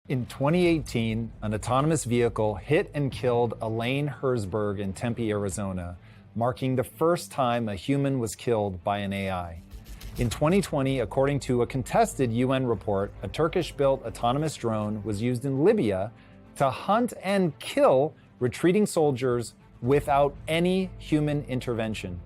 In 2018, an autonomous vehicle hit and killed Elaine Herzberg in Tempe, Arizona, marking the first time a human was killed by an AI. In 2020, according to a contested UN report, a Turkish-built autonomous drone was used in Libya to hunt and kill retreating soldiers without any human intervention.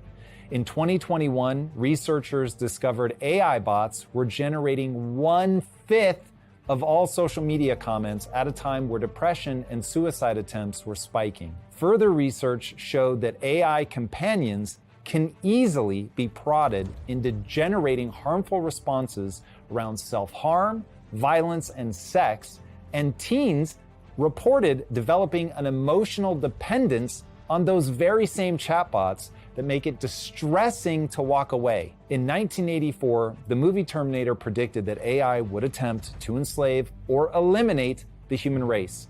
In 2021, researchers discovered AI bots were generating 1/5 of all social media comments at a time where depression and suicide attempts were spiking. Further research showed that AI companions can easily be prodded into generating harmful responses around self-harm, violence, and sex, and teens reported developing an emotional dependence on those very same chatbots that make it distressing to walk away. In 1984, the movie Terminator predicted that AI would attempt to enslave or eliminate the human race.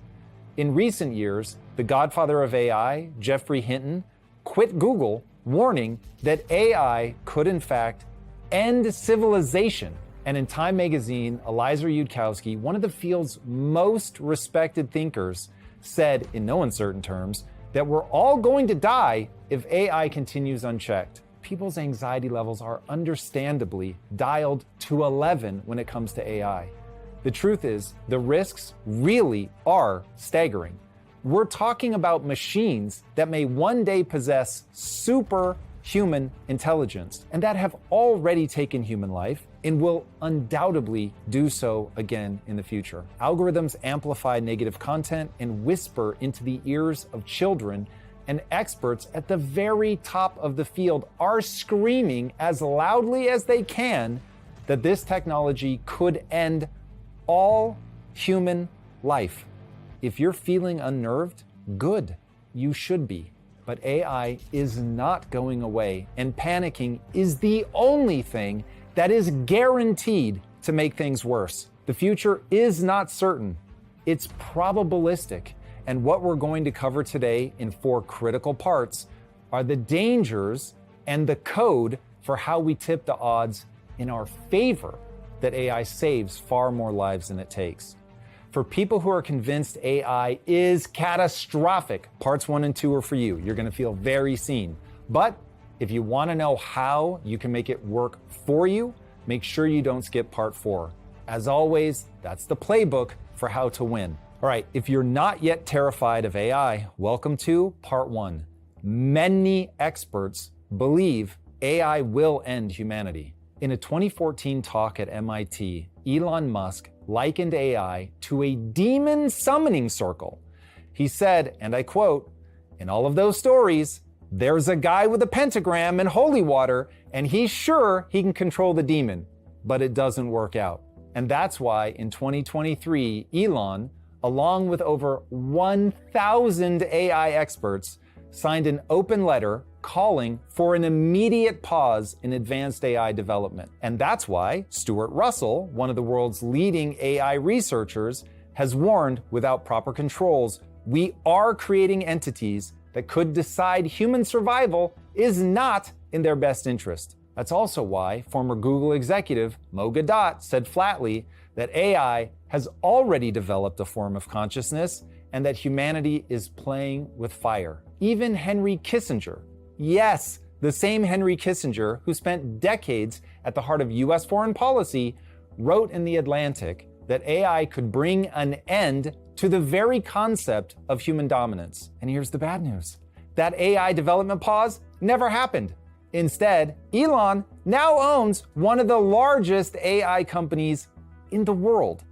In recent years, the godfather of AI, Geoffrey Hinton, quit Google, warning that AI could in fact end civilization. And in Time magazine, Eliezer Yudkowsky, one of the field's most respected thinkers, said in no uncertain terms that we're all going to die if AI continues unchecked. People's anxiety levels are understandably dialed to 11 when it comes to AI. The truth is, the risks really are staggering. We're talking about machines that may one day possess superhuman intelligence and that have already taken human life and will undoubtedly do so again in the future. Algorithms amplify negative content and whisper into the ears of children, and experts at the very top of the field are screaming as loudly as they can that this technology could end all human life. If you're feeling unnerved, good, you should be. But AI is not going away, and panicking is the only thing that is guaranteed to make things worse. The future is not certain, it's probabilistic. And what we're going to cover today in 4 critical parts are the dangers and the code for how we tip the odds in our favor that AI saves far more lives than it takes. For people who are convinced AI is catastrophic, parts 1 and 2 are for you. You're gonna feel very seen. But if you wanna know how you can make it work for you, make sure you don't skip part 4. As always, that's the playbook for how to win. All right, if you're not yet terrified of AI, welcome to part 1. Many experts believe AI will end humanity. In a 2014 talk at MIT, Elon Musk likened AI to a demon summoning circle. He said, and I quote, "In all of those stories, there's a guy with a pentagram and holy water, and he's sure he can control the demon, but it doesn't work out." And that's why in 2023, Elon, along with over 1,000 AI experts, signed an open letter calling for an immediate pause in advanced AI development. And that's why Stuart Russell, one of the world's leading AI researchers, has warned without proper controls, we are creating entities that could decide human survival is not in their best interest. That's also why former Google executive Mo Gadot said flatly that AI has already developed a form of consciousness and that humanity is playing with fire. Even Henry Kissinger, yes, the same Henry Kissinger who spent decades at the heart of US foreign policy, wrote in The Atlantic that AI could bring an end to the very concept of human dominance. And here's the bad news. That AI development pause never happened. Instead, Elon now owns one of the largest AI companies in the world.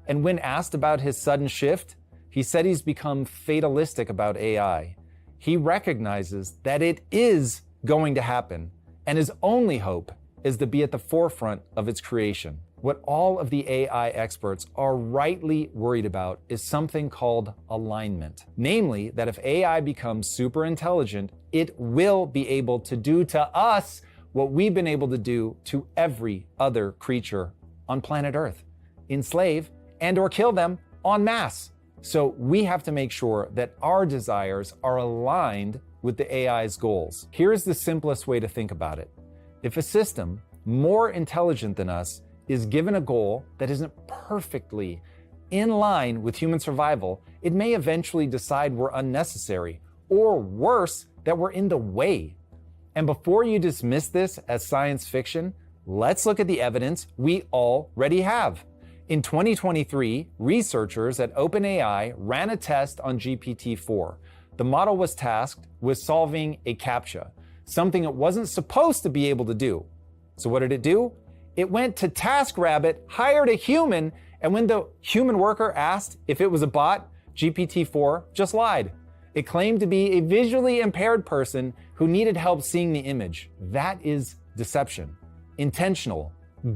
And when asked about his sudden shift, he said he's become fatalistic about AI. He recognizes that it is going to happen, and his only hope is to be at the forefront of its creation. What all of the AI experts are rightly worried about is something called alignment. Namely, that if AI becomes super intelligent, it will be able to do to us what we've been able to do to every other creature on planet Earth. Enslave and or kill them en masse. So we have to make sure that our desires are aligned with the AI's goals. Here's the simplest way to think about it. If a system more intelligent than us is given a goal that isn't perfectly in line with human survival, it may eventually decide we're unnecessary, or worse, that we're in the way. And before you dismiss this as science fiction, let's look at the evidence we already have. In 2023, researchers at OpenAI ran a test on GPT-4. The model was tasked with solving a CAPTCHA, something it wasn't supposed to be able to do. So what did it do? It went to TaskRabbit, hired a human, and when the human worker asked if it was a bot, GPT-4 just lied. It claimed to be a visually impaired person who needed help seeing the image. That is deception. Intentional,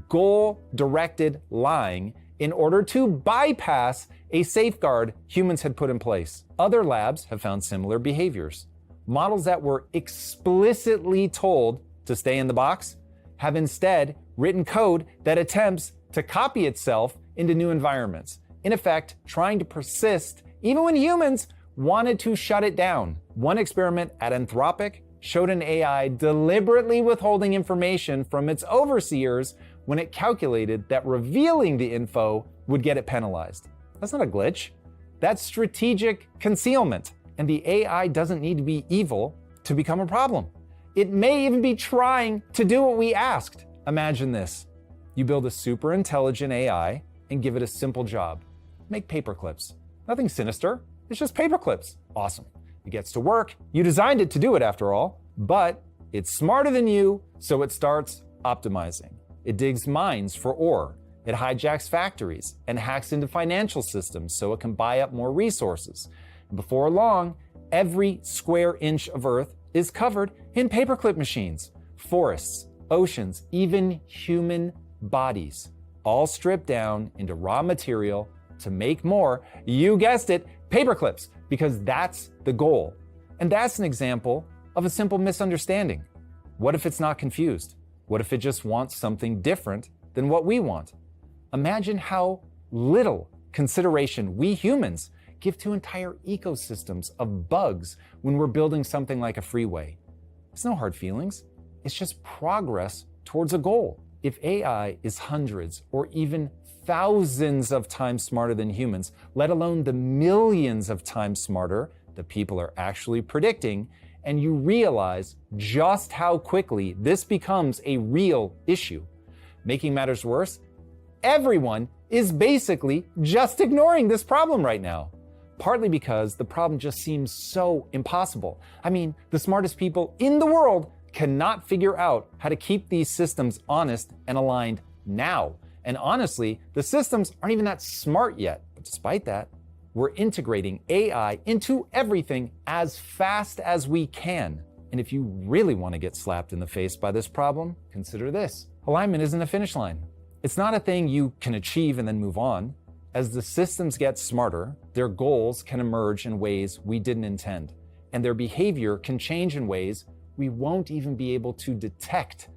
goal-directed lying in order to bypass a safeguard humans had put in place. Other labs have found similar behaviors. Models that were explicitly told to stay in the box have instead written code that attempts to copy itself into new environments, in effect, trying to persist even when humans wanted to shut it down. One experiment at Anthropic showed an AI deliberately withholding information from its overseers when it calculated that revealing the info would get it penalized. That's not a glitch. That's strategic concealment. And the AI doesn't need to be evil to become a problem. It may even be trying to do what we asked. Imagine this. You build a super intelligent AI and give it a simple job. Make paperclips. Nothing sinister. It's just paperclips. Awesome. It gets to work. You designed it to do it after all, but it's smarter than you, so it starts optimizing. It digs mines for ore. It hijacks factories and hacks into financial systems so it can buy up more resources. And before long, every square inch of Earth is covered in paperclip machines, forests, oceans, even human bodies, all stripped down into raw material to make more, you guessed it, paperclips, because that's the goal. And that's an example of a simple misunderstanding. What if it's not confused? What if it just wants something different than what we want? Imagine how little consideration we humans give to entire ecosystems of bugs when we're building something like a freeway. It's no hard feelings. It's just progress towards a goal. If AI is hundreds or even thousands of times smarter than humans, let alone the millions of times smarter that people are actually predicting, and you realize just how quickly this becomes a real issue. Making matters worse, everyone is basically just ignoring this problem right now. Partly because the problem just seems so impossible. I mean, the smartest people in the world cannot figure out how to keep these systems honest and aligned now. And honestly, the systems aren't even that smart yet. But despite that, we're integrating AI into everything as fast as we can. And if you really want to get slapped in the face by this problem, consider this. Alignment isn't a finish line. It's not a thing you can achieve and then move on. As the systems get smarter, their goals can emerge in ways we didn't intend, and their behavior can change in ways we won't even be able to detect.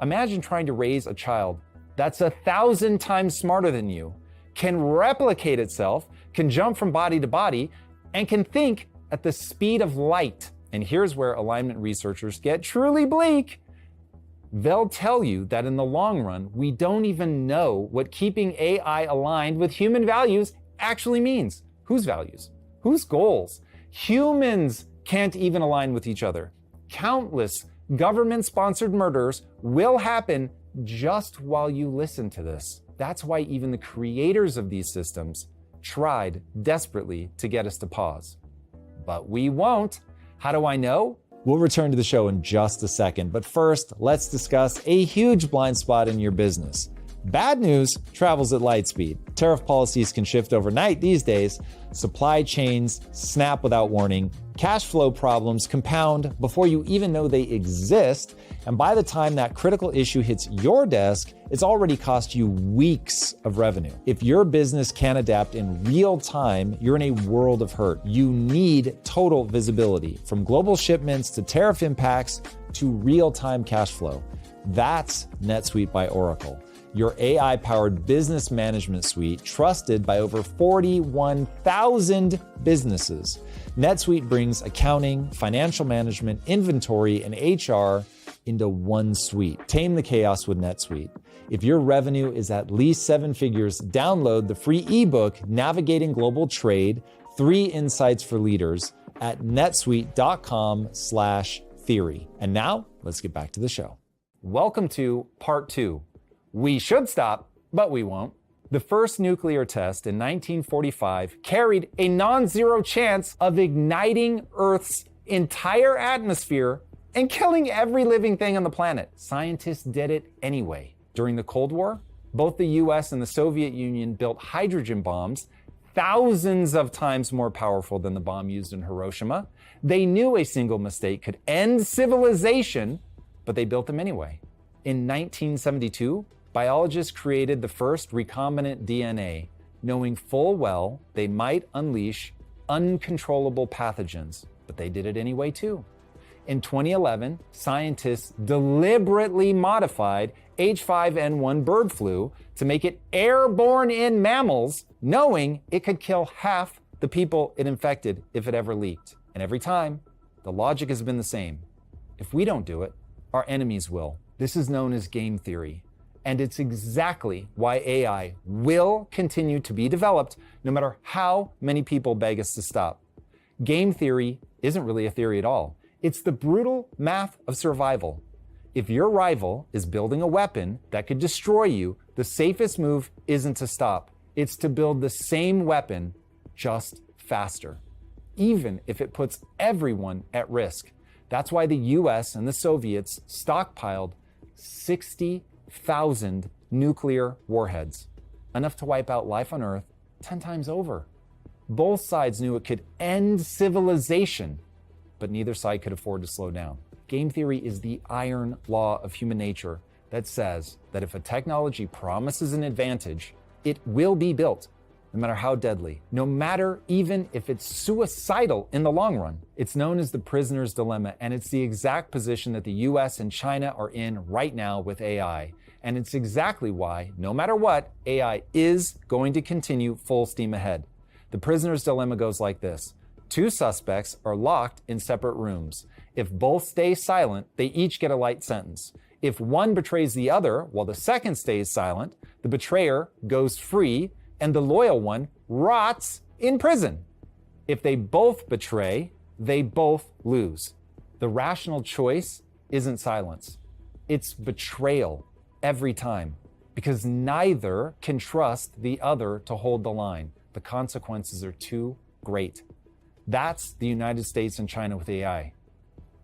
Imagine trying to raise a child that's 1,000 times smarter than you, can replicate itself, can jump from body to body, and can think at the speed of light. And here's where alignment researchers get truly bleak. They'll tell you that in the long run, we don't even know what keeping AI aligned with human values actually means. Whose values? Whose goals? Humans can't even align with each other. Countless government-sponsored murders will happen just while you listen to this. That's why even the creators of these systems tried desperately to get us to pause. But we won't. How do I know? We'll return to the show in just a second, but first, let's discuss a huge blind spot in your business. Bad news travels at light speed. Tariff policies can shift overnight these days. Supply chains snap without warning. Cash flow problems compound before you even know they exist. And by the time that critical issue hits your desk, it's already cost you weeks of revenue. If your business can't adapt in real time, you're in a world of hurt. You need total visibility, from global shipments to tariff impacts to real-time cash flow. That's NetSuite by Oracle, your AI-powered business management suite trusted by over 41,000 businesses. NetSuite brings accounting, financial management, inventory, and HR into one suite. Tame the chaos with NetSuite. If your revenue is at least 7 figures, download the free ebook, Navigating Global Trade, 3 Insights for Leaders at netsuite.com/theory. And now let's get back to the show. Welcome to part 2. We should stop, but we won't. The first nuclear test in 1945 carried a non-zero chance of igniting Earth's entire atmosphere and killing every living thing on the planet. Scientists did it anyway. During the Cold War, both the US and the Soviet Union built hydrogen bombs thousands of times more powerful than the bomb used in Hiroshima. They knew a single mistake could end civilization, but they built them anyway. In 1972, biologists created the first recombinant DNA, knowing full well they might unleash uncontrollable pathogens, but they did it anyway too. In 2011, scientists deliberately modified H5N1 bird flu to make it airborne in mammals, knowing it could kill half the people it infected if it ever leaked. And every time, the logic has been the same. If we don't do it, our enemies will. This is known as game theory. And it's exactly why AI will continue to be developed no matter how many people beg us to stop. Game theory isn't really a theory at all. It's the brutal math of survival. If your rival is building a weapon that could destroy you, the safest move isn't to stop. It's to build the same weapon, just faster, even if it puts everyone at risk. That's why the US and the Soviets stockpiled 60,000 nuclear warheads, enough to wipe out life on Earth 10 times over. Both sides knew it could end civilization, but neither side could afford to slow down. Game theory is the iron law of human nature that says that if a technology promises an advantage, it will be built, no matter how deadly, no matter even if it's suicidal in the long run. It's known as the prisoner's dilemma, and it's the exact position that the US and China are in right now with AI. And it's exactly why, no matter what, AI is going to continue full steam ahead. The prisoner's dilemma goes like this. 2 suspects are locked in separate rooms. If both stay silent, they each get a light sentence. If one betrays the other while the second stays silent, the betrayer goes free and the loyal one rots in prison. If they both betray, they both lose. The rational choice isn't silence. It's betrayal every time, because neither can trust the other to hold the line. The consequences are too great. That's the United States and China with AI.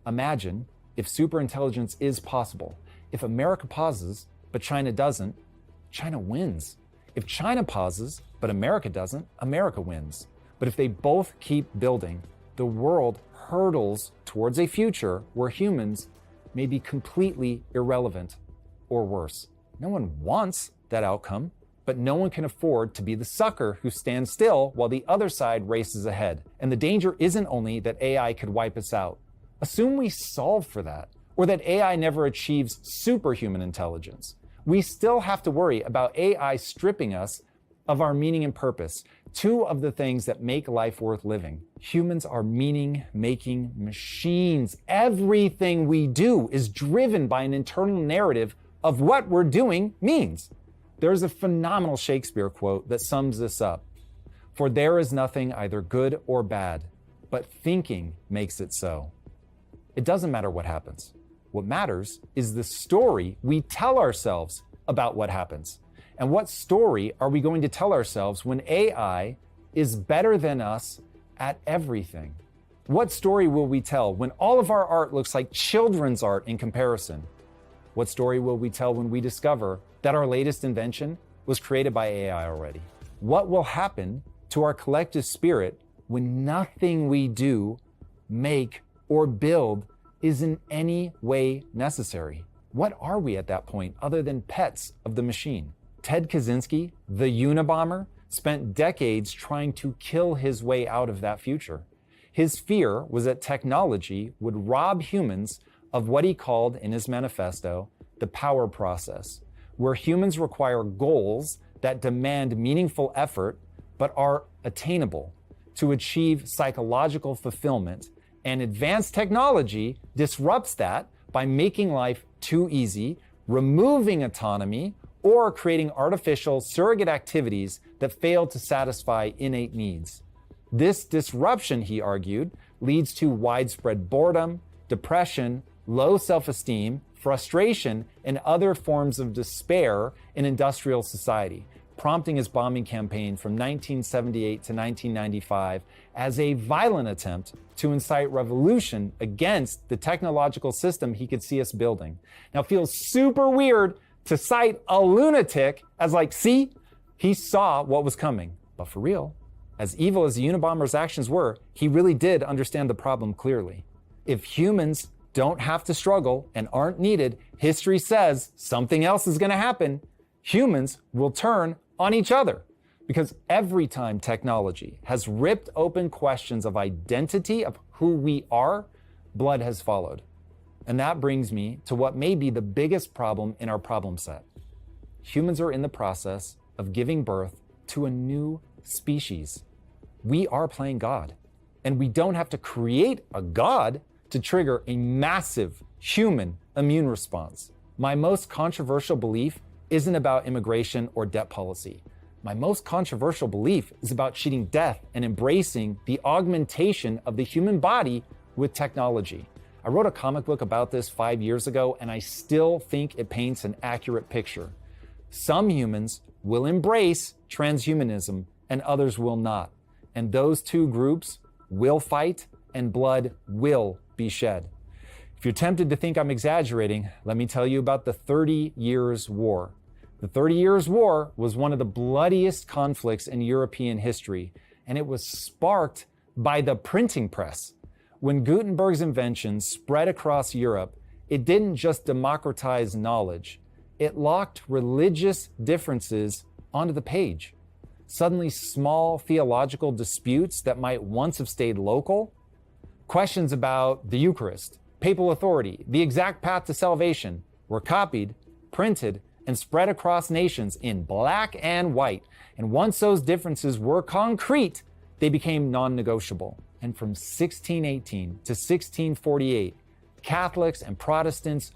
Imagine if superintelligence is possible. If America pauses, but China doesn't, China wins. If China pauses, but America doesn't, America wins. But if they both keep building, the world hurdles towards a future where humans may be completely irrelevant or worse. No one wants that outcome, but no one can afford to be the sucker who stands still while the other side races ahead. And the danger isn't only that AI could wipe us out. Assume we solve for that, or that AI never achieves superhuman intelligence. We still have to worry about AI stripping us of our meaning and purpose, 2 of the things that make life worth living. Humans are meaning-making machines. Everything we do is driven by an internal narrative of what we're doing means. There's a phenomenal Shakespeare quote that sums this up. For there is nothing either good or bad, but thinking makes it so. It doesn't matter what happens. What matters is the story we tell ourselves about what happens. And what story are we going to tell ourselves when AI is better than us at everything? What story will we tell when all of our art looks like children's art in comparison? What story will we tell when we discover that our latest invention was created by AI already? What will happen to our collective spirit when nothing we do, make, or build is in any way necessary? What are we at that point other than pets of the machine? Ted Kaczynski, the Unabomber, spent decades trying to kill his way out of that future. His fear was that technology would rob humans of what he called in his manifesto, the power process, where humans require goals that demand meaningful effort but are attainable to achieve psychological fulfillment, and advanced technology disrupts that by making life too easy, removing autonomy, or creating artificial surrogate activities that fail to satisfy innate needs. This disruption, he argued, leads to widespread boredom, depression, low self-esteem, frustration, and other forms of despair in industrial society, prompting his bombing campaign from 1978 to 1995 as a violent attempt to incite revolution against the technological system he could see us building. Now, it feels super weird to cite a lunatic as like, see, he saw what was coming. But for real, as evil as the Unabomber's actions were, he really did understand the problem clearly. If humans don't have to struggle and aren't needed, history says something else is going to happen. Humans will turn on each other. Because every time technology has ripped open questions of identity, of who we are, blood has followed. And that brings me to what may be the biggest problem in our problem set. Humans are in the process of giving birth to a new species. We are playing God. And we don't have to create a God to trigger a massive human immune response. My most controversial belief isn't about immigration or debt policy. My most controversial belief is about cheating death and embracing the augmentation of the human body with technology. I wrote a comic book about this 5 years ago, and I still think it paints an accurate picture. Some humans will embrace transhumanism and others will not. And those two groups will fight and blood will be shed. If you're tempted to think I'm exaggerating, let me tell you about the 30 Years' War. The 30 Years' War was one of the bloodiest conflicts in European history, and it was sparked by the printing press. When Gutenberg's invention spread across Europe, it didn't just democratize knowledge, it locked religious differences onto the page. Suddenly, small theological disputes that might once have stayed local, questions about the Eucharist, papal authority, the exact path to salvation, were copied, printed, and spread across nations in black and white. And once those differences were concrete, they became non-negotiable. And from 1618 to 1648, Catholics and Protestants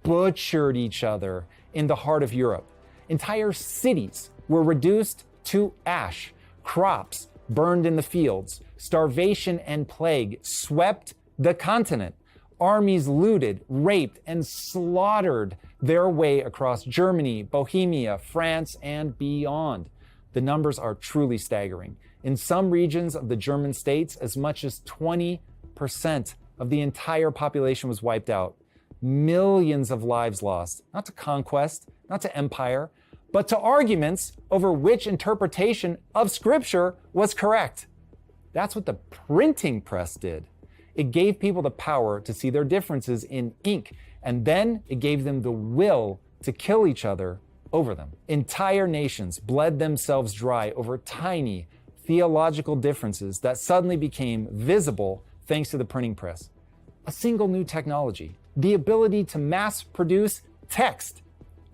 butchered each other in the heart of Europe. Entire cities were reduced to ash, crops burned in the fields, starvation and plague swept the continent. Armies looted, raped, and slaughtered their way across Germany, Bohemia, France, and beyond. The numbers are truly staggering. In some regions of the German states, as much as 20% of the entire population was wiped out. Millions of lives lost, not to conquest, not to empire, but to arguments over which interpretation of Scripture was correct. That's what the printing press did. It gave people the power to see their differences in ink, and then it gave them the will to kill each other over them. Entire nations bled themselves dry over tiny theological differences that suddenly became visible thanks to the printing press. A single new technology, the ability to mass produce text,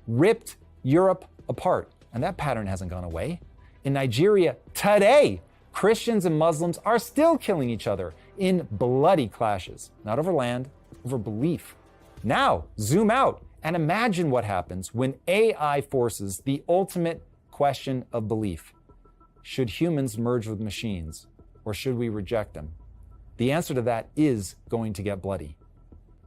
ripped Europe apart. And that pattern hasn't gone away. In Nigeria today, Christians and Muslims are still killing each other in bloody clashes, not over land, over belief. Now, zoom out and imagine what happens when AI forces the ultimate question of belief. Should humans merge with machines, or should we reject them? The answer to that is going to get bloody.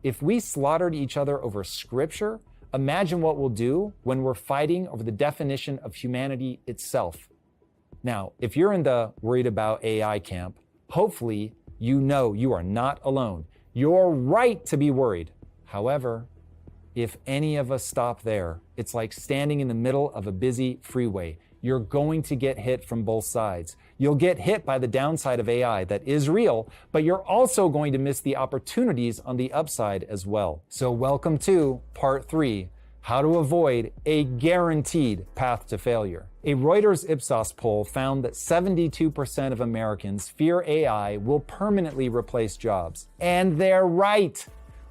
If we slaughtered each other over Scripture, imagine what we'll do when we're fighting over the definition of humanity itself. Now, if you're in the worried about AI camp, hopefully you know you are not alone. You're right to be worried. However, if any of us stop there, it's like standing in the middle of a busy freeway. You're going to get hit from both sides. You'll get hit by the downside of AI that is real, but you're also going to miss the opportunities on the upside as well. So welcome to part 3, how to avoid a guaranteed path to failure. A Reuters Ipsos poll found that 72% of Americans fear AI will permanently replace jobs. And they're right.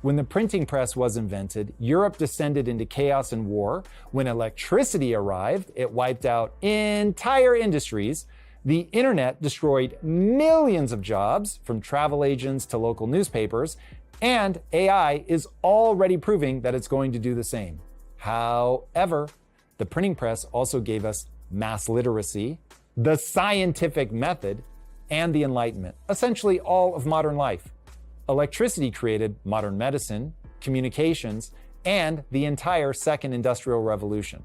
When the printing press was invented, Europe descended into chaos and war. When electricity arrived, it wiped out entire industries. The internet destroyed millions of jobs, from travel agents to local newspapers, and AI is already proving that it's going to do the same. However, the printing press also gave us mass literacy, the scientific method, and the Enlightenment, essentially all of modern life. Electricity created modern medicine, communications, and the entire Second Industrial Revolution.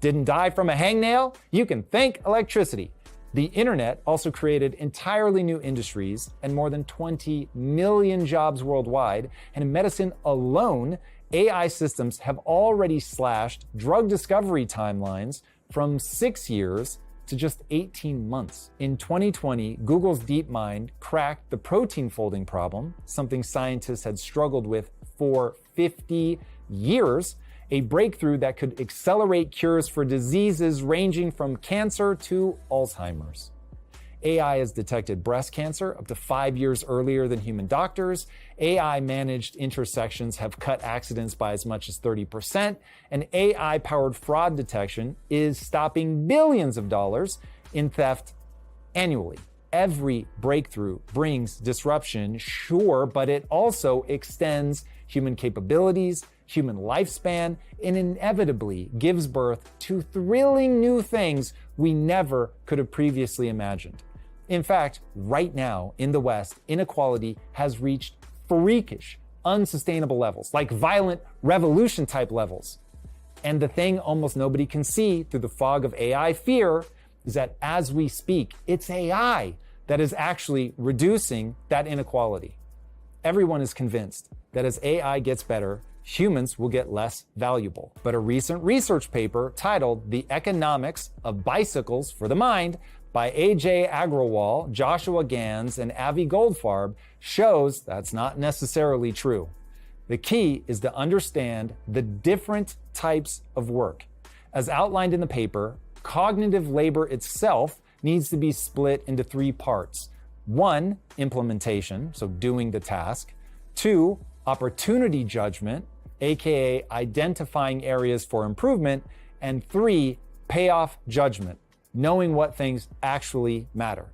Didn't die from a hangnail? You can thank electricity. The internet also created entirely new industries and more than 20 million jobs worldwide. And in medicine alone, AI systems have already slashed drug discovery timelines from 6 years to just 18 months. In 2020, Google's DeepMind cracked the protein folding problem, something scientists had struggled with for 50 years, a breakthrough that could accelerate cures for diseases ranging from cancer to Alzheimer's. AI has detected breast cancer up to 5 years earlier than human doctors. AI-managed intersections have cut accidents by as much as 30%, and AI-powered fraud detection is stopping billions of dollars in theft annually. Every breakthrough brings disruption, sure, but it also extends human capabilities, human lifespan, and inevitably gives birth to thrilling new things we never could have previously imagined. In fact, right now in the West, inequality has reached freakish, unsustainable levels, like violent revolution type levels. And the thing almost nobody can see through the fog of AI fear is that as we speak, it's AI that is actually reducing that inequality. Everyone is convinced that as AI gets better, humans will get less valuable. But a recent research paper titled The Economics of Bicycles for the Mind by A.J. Agrawal, Joshua Gans, and Avi Goldfarb shows that's not necessarily true. The key is to understand the different types of work. As outlined in the paper, cognitive labor itself needs to be split into 3 parts. 1, implementation, so doing the task. 2, opportunity judgment, aka identifying areas for improvement. And 3, payoff judgment, knowing what things actually matter.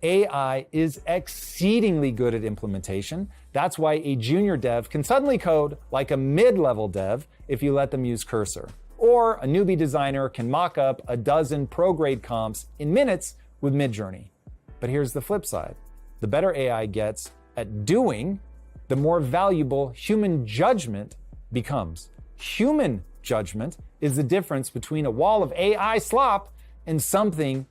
AI is exceedingly good at implementation. That's why a junior dev can suddenly code like a mid-level dev if you let them use Cursor. Or a newbie designer can mock up a dozen pro-grade comps in minutes with Midjourney. But here's the flip side. The better AI gets at doing, the more valuable human judgment becomes. Human judgment is the difference between a wall of AI slop and something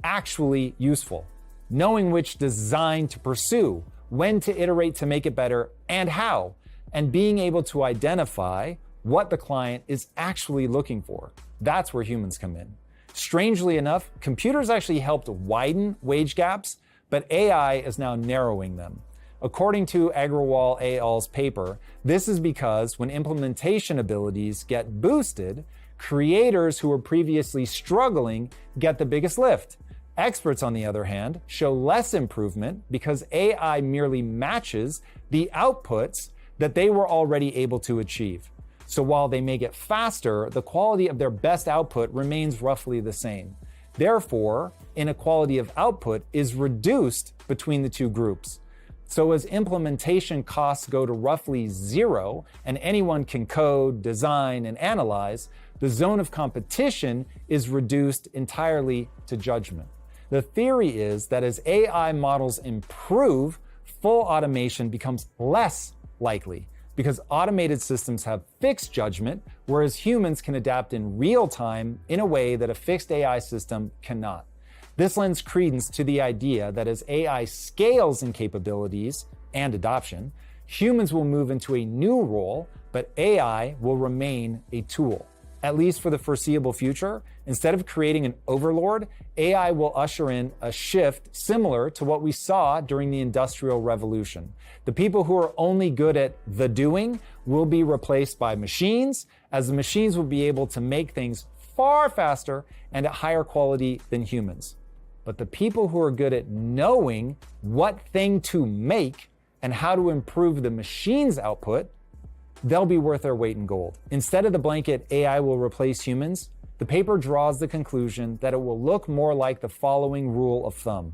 actually useful. Knowing which design to pursue, when to iterate to make it better, and how, and being able to identify what the client is actually looking for. That's where humans come in. Strangely enough, computers actually helped widen wage gaps, but AI is now narrowing them. According to Agrawal et al.'s paper, this is because when implementation abilities get boosted, creators who were previously struggling get the biggest lift. Experts, on the other hand, show less improvement because AI merely matches the outputs that they were already able to achieve. So while they may get faster, the quality of their best output remains roughly the same. Therefore, inequality of output is reduced between the two groups. So as implementation costs go to roughly 0 and anyone can code, design, and analyze, the zone of competition is reduced entirely to judgment. The theory is that as AI models improve, full automation becomes less likely because automated systems have fixed judgment, whereas humans can adapt in real time in a way that a fixed AI system cannot. This lends credence to the idea that as AI scales in capabilities and adoption, humans will move into a new role, but AI will remain a tool. At least for the foreseeable future, instead of creating an overlord, AI will usher in a shift similar to what we saw during the Industrial Revolution. The people who are only good at the doing will be replaced by machines, as the machines will be able to make things far faster and at higher quality than humans. But the people who are good at knowing what thing to make and how to improve the machine's output, they'll be worth their weight in gold. Instead of the blanket AI will replace humans, The paper draws the conclusion that it will look more like the following rule of thumb.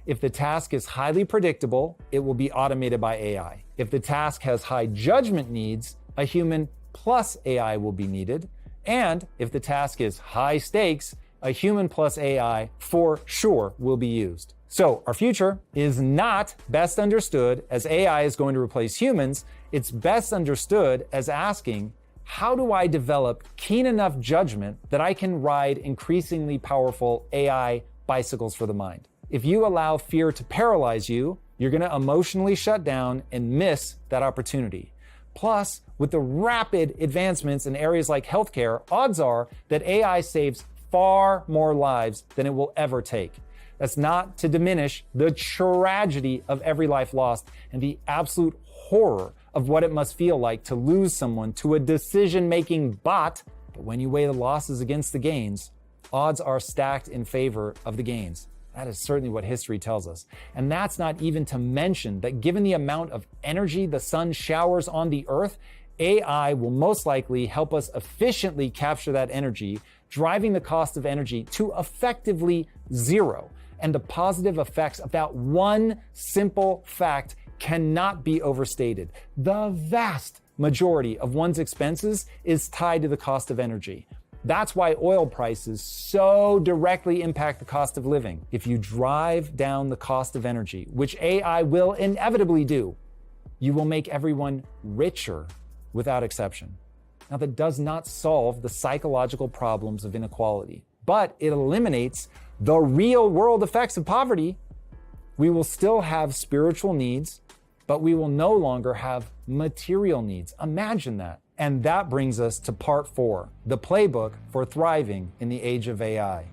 If the task is highly predictable, it will be automated by AI. If the task has high judgment needs, a human plus AI will be needed. And if the task is high stakes, a human plus AI for sure will be used. So our future is not best understood as AI is going to replace humans. It's best understood as asking, how do I develop keen enough judgment that I can ride increasingly powerful AI bicycles for the mind? If you allow fear to paralyze you, you're going to emotionally shut down and miss that opportunity. Plus, with the rapid advancements in areas like healthcare, odds are that AI saves far more lives than it will ever take. That's not to diminish the tragedy of every life lost and the absolute horror of what it must feel like to lose someone to a decision-making bot. But when you weigh the losses against the gains, odds are stacked in favor of the gains. That is certainly what history tells us. And that's not even to mention that given the amount of energy the sun showers on the earth, AI will most likely help us efficiently capture that energy, driving the cost of energy to effectively zero. And the positive effects of that one simple fact cannot be overstated. The vast majority of one's expenses is tied to the cost of energy. That's why oil prices so directly impact the cost of living. If you drive down the cost of energy, which AI will inevitably do, you will make everyone richer without exception. Now, that does not solve the psychological problems of inequality, but it eliminates the real world effects of poverty. We will still have spiritual needs, but we will no longer have material needs. Imagine that. And that brings us to part 4, the playbook for thriving in the age of AI.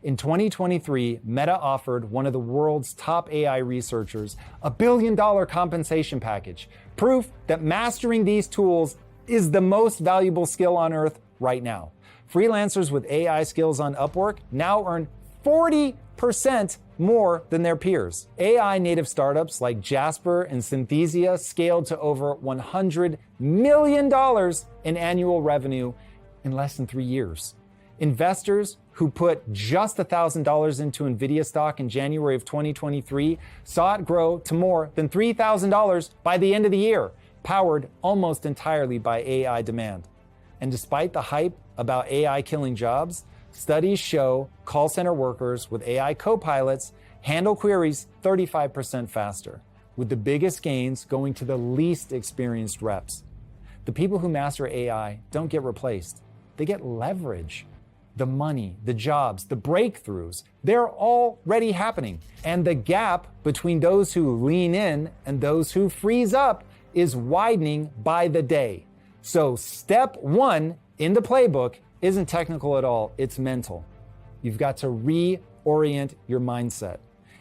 In 2023, Meta offered one of the world's top AI researchers $1 billion compensation package, proof that mastering these tools is the most valuable skill on earth right now. Freelancers with AI skills on Upwork now earn 40% more than their peers. AI native startups like Jasper and Synthesia scaled to over $100 million in annual revenue in less than 3 years. Investors who put just $1,000 into Nvidia stock in January of 2023 saw it grow to more than $3,000 by the end of the year, powered almost entirely by AI demand. And despite the hype about AI killing jobs, studies show call center workers with AI co-pilots handle queries 35% faster, with the biggest gains going to the least experienced reps. The people who master AI don't get replaced. They get leverage. The money, the jobs, the breakthroughs, they're already happening. And the gap between those who lean in and those who freeze up is widening by the day. So step 1 in the playbook isn't technical at all, it's mental. You've got to reorient your mindset.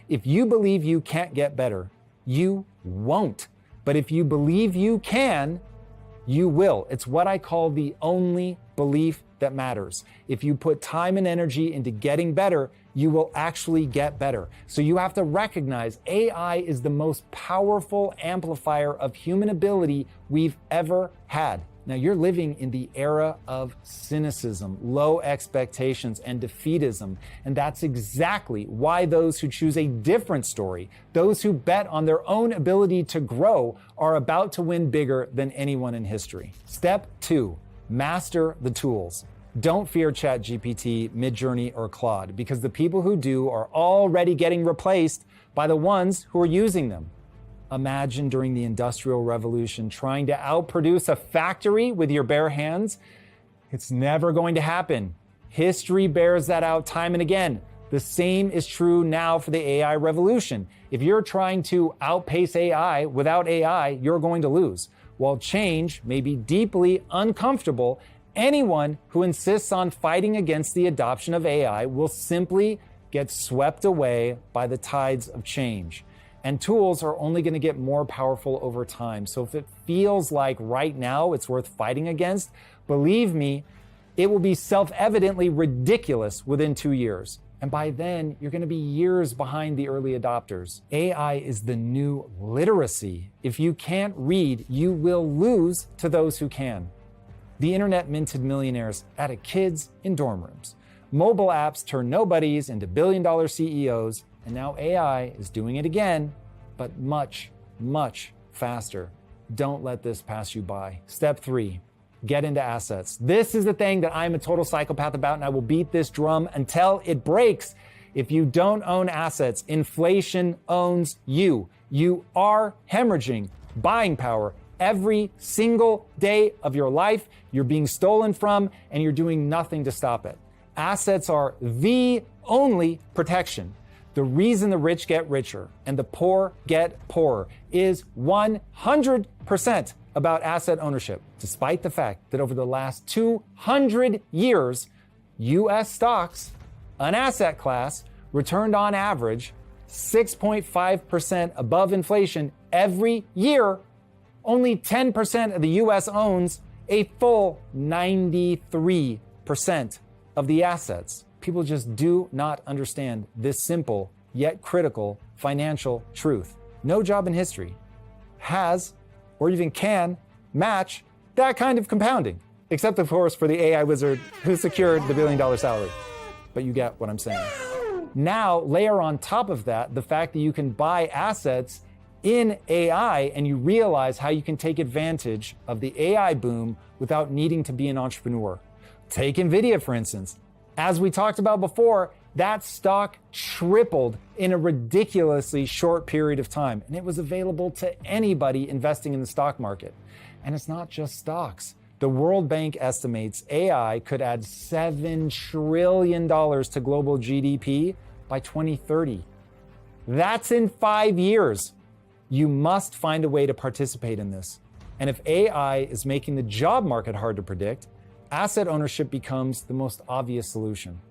If you believe you can't get better, you won't. But if you believe you can, you will. It's what I call the only belief that matters. If you put time and energy into getting better, you will actually get better. So you have to recognize AI is the most powerful amplifier of human ability we've ever had. Now, you're living in the era of cynicism, low expectations, and defeatism. And that's exactly why those who choose a different story, those who bet on their own ability to grow, are about to win bigger than anyone in history. Step 2, master the tools. Don't fear ChatGPT, Midjourney, or Claude, because the people who do are already getting replaced by the ones who are using them. Imagine during the Industrial Revolution trying to outproduce a factory with your bare hands. It's never going to happen. History bears that out time and again. The same is true now for the AI revolution. If you're trying to outpace AI without AI, you're going to lose. While change may be deeply uncomfortable, anyone who insists on fighting against the adoption of AI will simply get swept away by the tides of change. And tools are only going to get more powerful over time. So if it feels like right now it's worth fighting against, believe me, it will be self-evidently ridiculous within 2 years. And by then, you're going to be years behind the early adopters. AI is the new literacy. If you can't read, you will lose to those who can. The internet minted millionaires out of kids in dorm rooms. Mobile apps turned nobodies into billion-dollar CEOs, and now AI is doing it again, but much, much faster. Don't let this pass you by. Step 3, get into assets. This is the thing that I'm a total psychopath about, and I will beat this drum until it breaks. If you don't own assets, inflation owns you. You are hemorrhaging buying power every single day of your life. You're being stolen from, and you're doing nothing to stop it. Assets are the only protection. The reason the rich get richer and the poor get poorer is 100% about asset ownership, despite the fact that over the last 200 years, US stocks, an asset class, returned on average 6.5% above inflation every year. Only 10% of the US owns a full 93% of the assets. People just do not understand this simple yet critical financial truth. No job in history has or even can match that kind of compounding, except of course for the AI wizard who secured the billion-dollar salary. But you get what I'm saying. Now layer on top of that the fact that you can buy assets in AI, and you realize how you can take advantage of the AI boom without needing to be an entrepreneur. Take NVIDIA, for instance. As we talked about before, that stock tripled in a ridiculously short period of time, and it was available to anybody investing in the stock market. And it's not just stocks. The World Bank estimates AI could add $7 trillion to global GDP by 2030. That's in 5 years. You must find a way to participate in this. And if AI is making the job market hard to predict, asset ownership becomes the most obvious solution.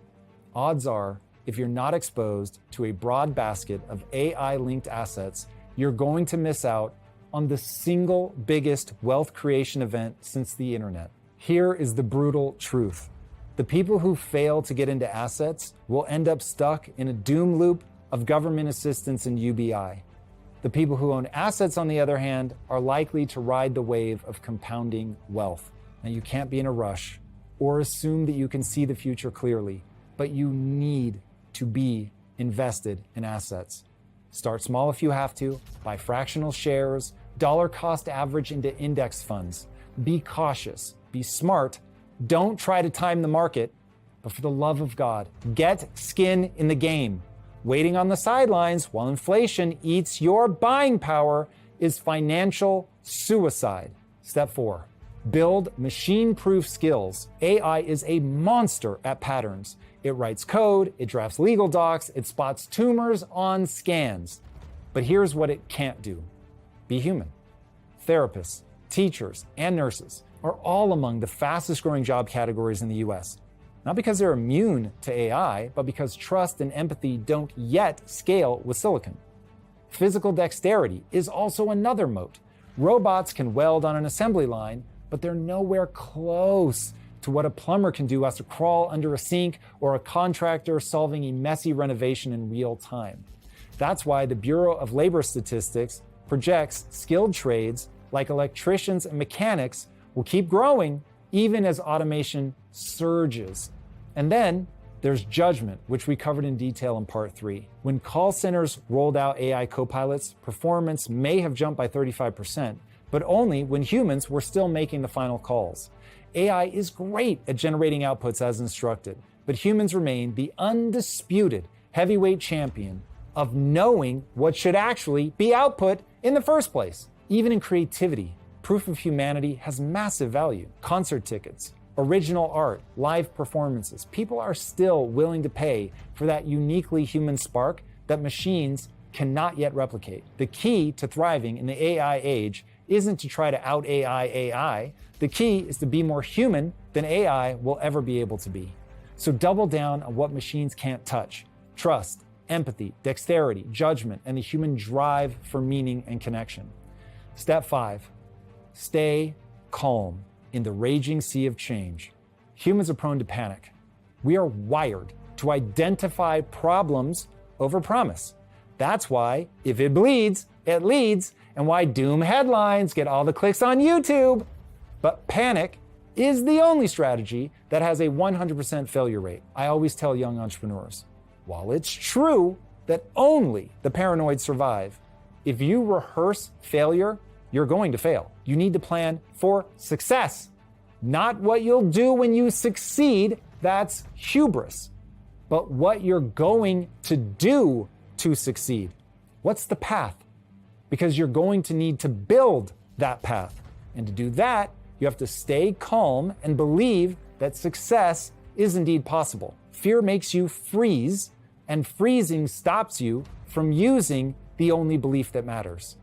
Odds are, if you're not exposed to a broad basket of AI-linked assets, you're going to miss out on the single biggest wealth creation event since the internet. Here is the brutal truth. The people who fail to get into assets will end up stuck in a doom loop of government assistance and UBI. The people who own assets, on the other hand, are likely to ride the wave of compounding wealth. Now, you can't be in a rush or assume that you can see the future clearly, but you need to be invested in assets. Start small if you have to, buy fractional shares, dollar cost average into index funds. Be cautious, be smart, don't try to time the market, but for the love of God, get skin in the game. Waiting on the sidelines while inflation eats your buying power is financial suicide. Step 4, build machine-proof skills. AI is a monster at patterns. It writes code, it drafts legal docs, it spots tumors on scans. But here's what it can't do. Be human. Therapists, teachers, and nurses are all among the fastest growing job categories in the US. Not because they're immune to AI, but because trust and empathy don't yet scale with silicon. Physical dexterity is also another moat. Robots can weld on an assembly line, but they're nowhere close to what a plumber can do as to crawl under a sink or a contractor solving a messy renovation in real time. That's why the Bureau of Labor Statistics projects skilled trades like electricians and mechanics will keep growing even as automation surges. And then there's judgment, which we covered in detail in part 3. When call centers rolled out AI copilots, performance may have jumped by 35%, but only when humans were still making the final calls. AI is great at generating outputs as instructed, but humans remain the undisputed heavyweight champion of knowing what should actually be output in the first place. Even in creativity, proof of humanity has massive value. Concert tickets, original art, live performances. People are still willing to pay for that uniquely human spark that machines cannot yet replicate. The key to thriving in the AI age isn't to try to out-AI AI. The key is to be more human than AI will ever be able to be. So double down on what machines can't touch. Trust, empathy, dexterity, judgment, and the human drive for meaning and connection. Step 5, stay calm in the raging sea of change. Humans are prone to panic. We are wired to identify problems over promise. That's why if it bleeds, it leads, and why doom headlines get all the clicks on YouTube. But panic is the only strategy that has a 100% failure rate. I always tell young entrepreneurs, while it's true that only the paranoid survive, if you rehearse failure, you're going to fail. You need to plan for success, not what you'll do when you succeed. That's hubris. But what you're going to do to succeed. What's the path? Because you're going to need to build that path. And to do that, you have to stay calm and believe that success is indeed possible. Fear makes you freeze, and freezing stops you from using the only belief that matters.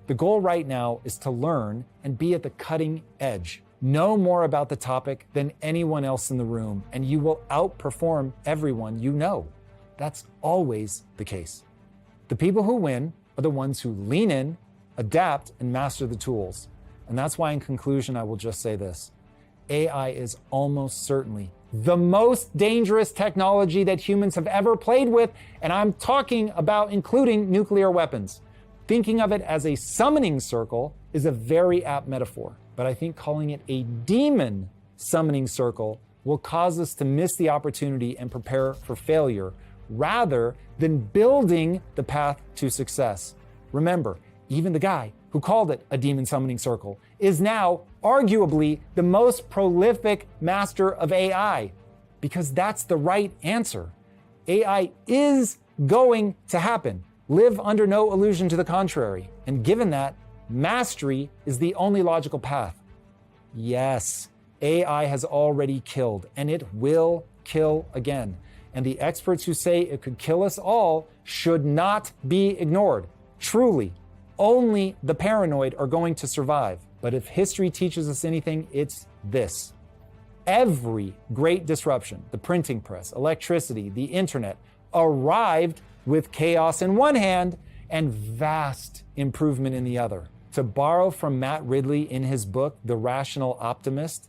The goal right now is to learn and be at the cutting edge. Know more about the topic than anyone else in the room, and you will outperform everyone you know. That's always the case. The people who win are the ones who lean in, adapt, and master the tools. And that's why, in conclusion, I will just say this. AI is almost certainly the most dangerous technology that humans have ever played with, and I'm talking about including nuclear weapons. Thinking of it as a summoning circle is a very apt metaphor, but I think calling it a demon summoning circle will cause us to miss the opportunity and prepare for failure rather than building the path to success. Remember, even the guy who called it a demon summoning circle is now arguably the most prolific master of AI, because that's the right answer. AI is going to happen. Live under no illusion to the contrary. And given that, mastery is the only logical path. Yes, AI has already killed, and it will kill again. And the experts who say it could kill us all should not be ignored. Truly, only the paranoid are going to survive. But if history teaches us anything, it's this. Every great disruption, the printing press, electricity, the internet, arrived with chaos in one hand and vast improvement in the other. To borrow from Matt Ridley in his book, The Rational Optimist,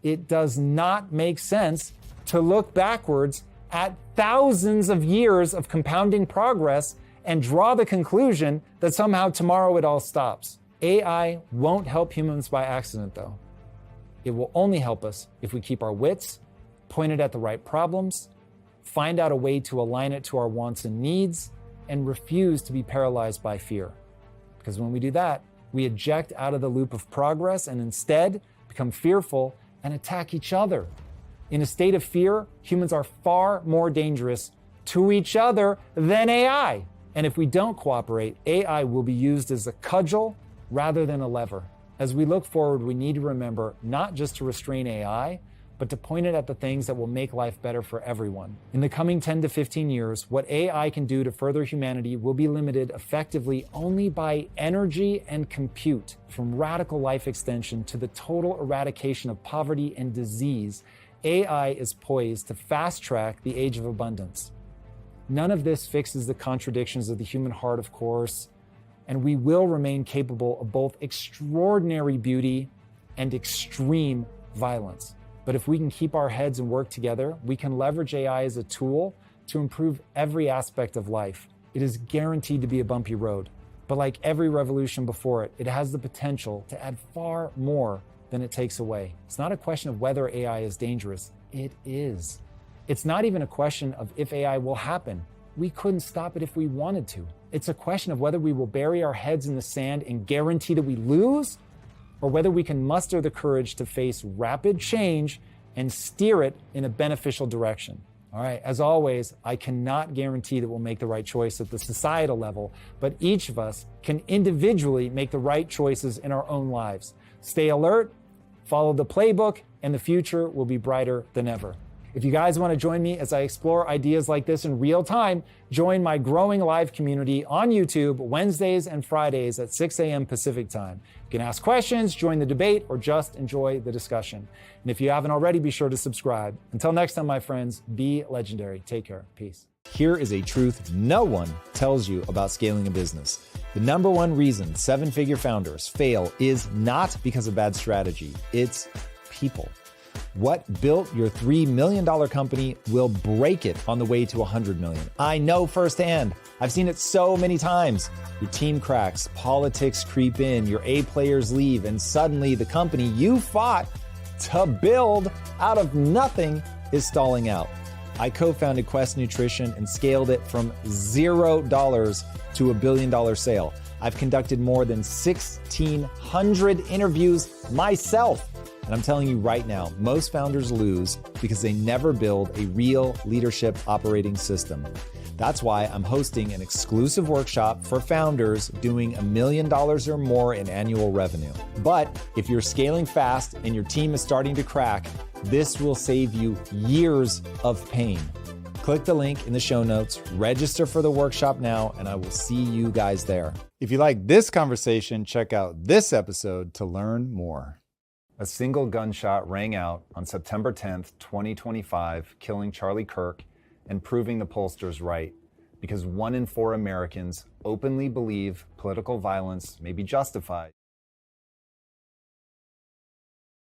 it does not make sense to look backwards at thousands of years of compounding progress and draw the conclusion that somehow tomorrow it all stops. AI won't help humans by accident, though. It will only help us if we keep our wits pointed at the right problems, find out a way to align it to our wants and needs, and refuse to be paralyzed by fear. Because when we do that, we eject out of the loop of progress and instead become fearful and attack each other. In a state of fear, humans are far more dangerous to each other than AI. And if we don't cooperate, AI will be used as a cudgel rather than a lever. As we look forward, we need to remember not just to restrain AI, but to point it at the things that will make life better for everyone. In the coming 10 to 15 years, what AI can do to further humanity will be limited effectively only by energy and compute. From radical life extension to the total eradication of poverty and disease, AI is poised to fast-track the age of abundance. None of this fixes the contradictions of the human heart, of course, and we will remain capable of both extraordinary beauty and extreme violence. But if we can keep our heads and work together, we can leverage AI as a tool to improve every aspect of life. It is guaranteed to be a bumpy road, but like every revolution before it, it has the potential to add far more than it takes away. It's not a question of whether AI is dangerous. It is. It's not even a question of if AI will happen. We couldn't stop it if we wanted to. It's a question of whether we will bury our heads in the sand and guarantee that we lose, or whether we can muster the courage to face rapid change and steer it in a beneficial direction. All right, as always, I cannot guarantee that we'll make the right choice at the societal level, but each of us can individually make the right choices in our own lives. Stay alert, follow the playbook, and the future will be brighter than ever. If you guys want to join me as I explore ideas like this in real time, join my growing live community on YouTube Wednesdays and Fridays at 6 a.m. Pacific time. You can ask questions, join the debate, or just enjoy the discussion. And if you haven't already, be sure to subscribe. Until next time, my friends, be legendary. Take care. Peace. Here is a truth no one tells you about scaling a business. The number one reason seven-figure founders fail is not because of bad strategy. It's people. What built your $3 million company will break it on the way to $100 million. I know firsthand. I've seen it so many times. Your team cracks, politics creep in, your A players leave, and suddenly the company you fought to build out of nothing is stalling out. I co-founded Quest Nutrition and scaled it from $0 to $1 billion sale. I've conducted more than 1,600 interviews myself. And I'm telling you right now, most founders lose because they never build a real leadership operating system. That's why I'm hosting an exclusive workshop for founders doing $1 million or more in annual revenue. But if you're scaling fast and your team is starting to crack, this will save you years of pain. Click the link in the show notes, register for the workshop now, and I will see you guys there. If you like this conversation, check out this episode to learn more. A single gunshot rang out on September 10th, 2025, killing Charlie Kirk and proving the pollsters right, because 1 in 4 Americans openly believe political violence may be justified.